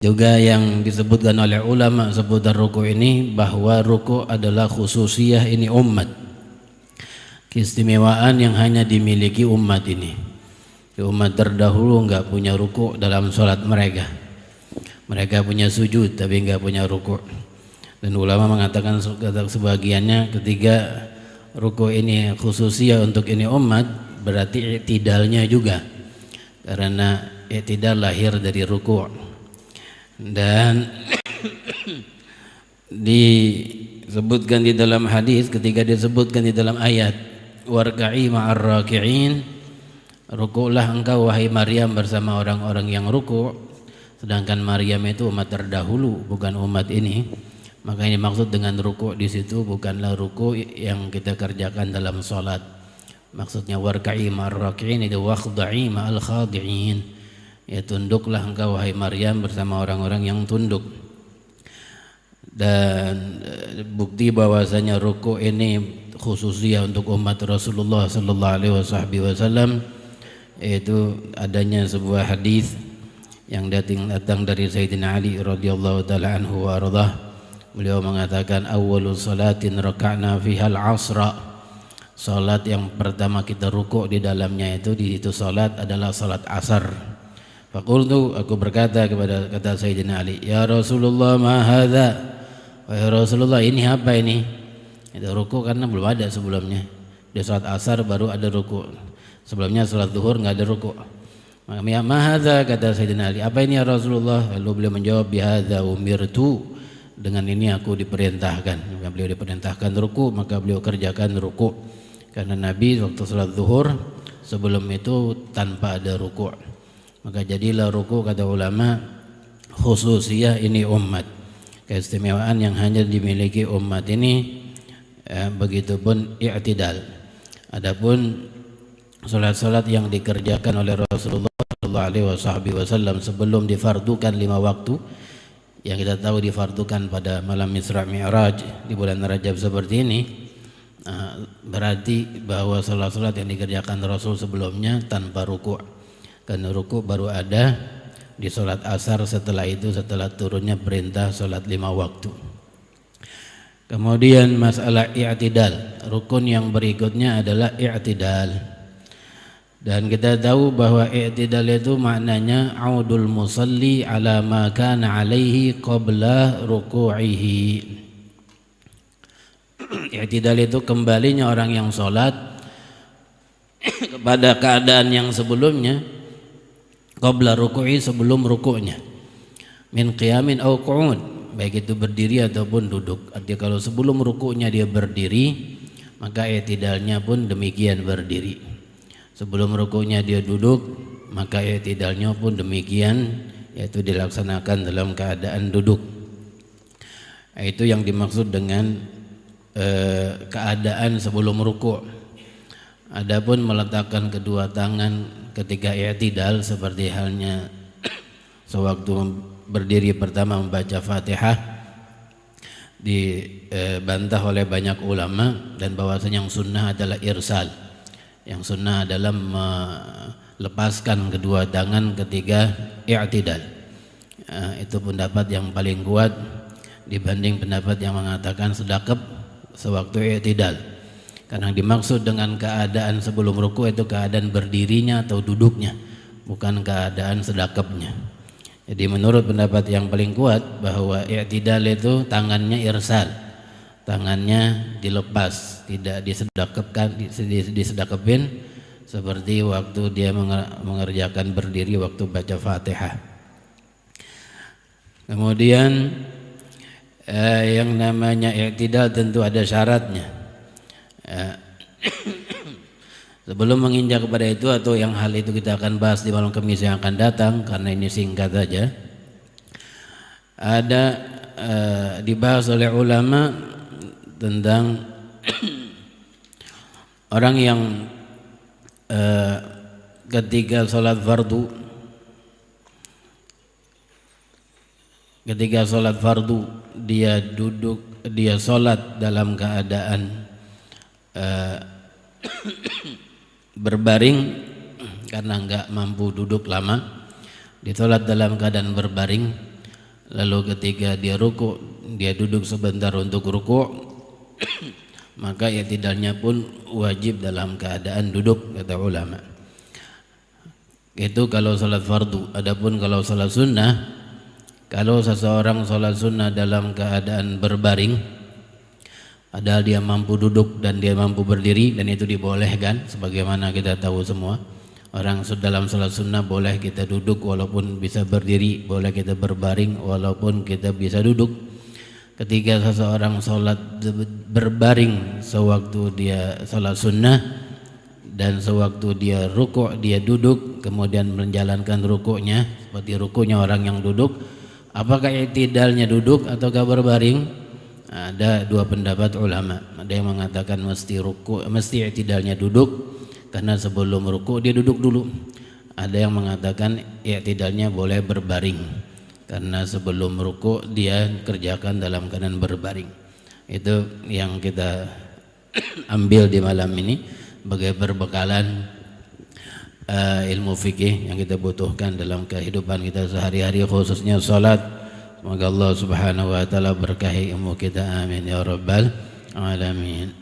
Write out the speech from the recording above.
Juga yang disebutkan oleh ulama seputar ruku ini, bahwa ruku adalah khususiyah ini umat, keistimewaan yang hanya dimiliki umat ini. Umat terdahulu enggak punya ruku dalam sholat mereka. Mereka punya sujud tapi enggak punya ruku. Dan ulama mengatakan sebagiannya ketika ruku ini khususiyah untuk ini umat, berarti i'tidalnya juga, karena i'tidal lahir dari ruku. Dan disebutkan di dalam hadis, ketika disebutkan di dalam ayat warka'i ma'ar raki'in, rukulah engkau wahai Maryam bersama orang-orang yang ruku, sedangkan Maryam itu umat terdahulu bukan umat ini. Maka ini maksud dengan ruku di situ bukanlah ruku yang kita kerjakan dalam salat. Maksudnya warka'i ma'ar raki'in itu wakhda'i ma'al khadi'in, ya tunduklah engkau wahai Maryam bersama orang-orang yang tunduk. Dan bukti bahwasanya ruku ini khususnya untuk umat Rasulullah sallallahu alaihi wasallam, yaitu adanya sebuah hadis yang datang dari Sayyidina Ali radhiyallahu taala anhu wa ardhah. Beliau mengatakan awwalu salatin raka'na fiha al-'asra, salat yang pertama kita ruku di dalamnya itu salat adalah salat asar. Faqultu, aku berkata kata Sayyidina Ali, ya Rasulullah ma hadza, wahai Rasulullah ini apa ini? Itu ruku karena belum ada sebelumnya. Di salat asar baru ada ruku, sebelumnya salat zuhur enggak ada ruku. Maka ma hadza, kata Sayyidina Ali, apa ini ya Rasulullah? Lalu beliau menjawab, bihadza umirtu, dengan ini aku diperintahkan. Maka beliau diperintahkan ruku, maka beliau kerjakan ruku. Karena Nabi waktu salat zuhur sebelum itu tanpa ada ruku. Maka jadilah ruku, kata ulama, khususiyah ini umat, keistimewaan yang hanya dimiliki umat ini. Begitupun i'tidal. Adapun salat-salat yang dikerjakan oleh Rasulullah sallallahu alaihi wasallam sebelum difardukan 5 waktu, yang kita tahu difardukan pada malam Isra Mi'raj di bulan Rajab seperti ini, berarti bahwa salat-salat yang dikerjakan Rasul sebelumnya tanpa ruku'. Karena ruku baru ada di sholat asar, setelah itu setelah turunnya perintah sholat 5 waktu. Kemudian masalah i'tidal, rukun yang berikutnya adalah i'tidal. Dan kita tahu bahwa i'tidal itu maknanya audul musalli ala ma kana alaihi qabla ruku'ihi. I'tidal itu kembalinya orang yang sholat kepada keadaan yang sebelumnya, qabla ruku'i, sebelum rukuknya, min qiyamin au qu'ud, baik itu berdiri ataupun duduk. Artinya kalau sebelum rukuknya dia berdiri, maka i'tidalnya pun demikian berdiri. Sebelum rukuknya dia duduk, maka i'tidalnya pun demikian, yaitu dilaksanakan dalam keadaan duduk. Itu yang dimaksud dengan keadaan sebelum rukuk. Adapun meletakkan kedua tangan ketika i'tidal seperti halnya sewaktu berdiri pertama membaca Fatihah, dibantah oleh banyak ulama, dan bahwasanya yang sunnah adalah irsal. Yang sunnah adalah melepaskan kedua tangan ketika i'tidal. Itu pendapat yang paling kuat dibanding pendapat yang mengatakan sedekap sewaktu i'tidal. Karena dimaksud dengan keadaan sebelum ruku itu keadaan berdirinya atau duduknya, bukan keadaan sedekapnya. Jadi menurut pendapat yang paling kuat bahwa i'tidal itu tangannya irsal, tangannya dilepas, tidak disedekapin seperti waktu dia mengerjakan berdiri waktu baca Fatihah. Kemudian yang namanya i'tidal tentu ada syaratnya. Sebelum menginjak kepada itu, atau yang hal itu kita akan bahas di malam Kamis yang akan datang, karena ini singkat saja. Ada dibahas oleh ulama tentang orang yang ketika sholat fardu dia duduk, dia sholat dalam keadaan berbaring karena enggak mampu duduk lama, ditolat dalam keadaan berbaring, lalu ketika dia ruku dia duduk sebentar untuk ruku maka i'tidalnya pun wajib dalam keadaan duduk, kata ulama. Itu kalau salat fardu. Adapun kalau salat sunnah, kalau seseorang salat sunnah dalam keadaan berbaring, padahal dia mampu duduk dan dia mampu berdiri, dan itu dibolehkan sebagaimana kita tahu semua. Orang dalam salat sunnah boleh kita duduk walaupun bisa berdiri, boleh kita berbaring walaupun kita bisa duduk. Ketika seseorang salat berbaring sewaktu dia salat sunnah dan sewaktu dia rukuk dia duduk kemudian menjalankan rukuknya seperti rukuknya orang yang duduk, apakah i'tidalnya duduk ataukah berbaring? Ada dua pendapat ulama. Ada yang mengatakan mesti i'tidalnya duduk karena sebelum rukuk dia duduk dulu. Ada yang mengatakan i'tidalnya boleh berbaring karena sebelum rukuk dia kerjakan dalam keadaan berbaring. Itu yang kita ambil di malam ini sebagai perbekalan ilmu fikih yang kita butuhkan dalam kehidupan kita sehari-hari, khususnya salat. Semoga Allah Subhanahu wa taala berkahi ilmu kita, amin ya rabbal alamin.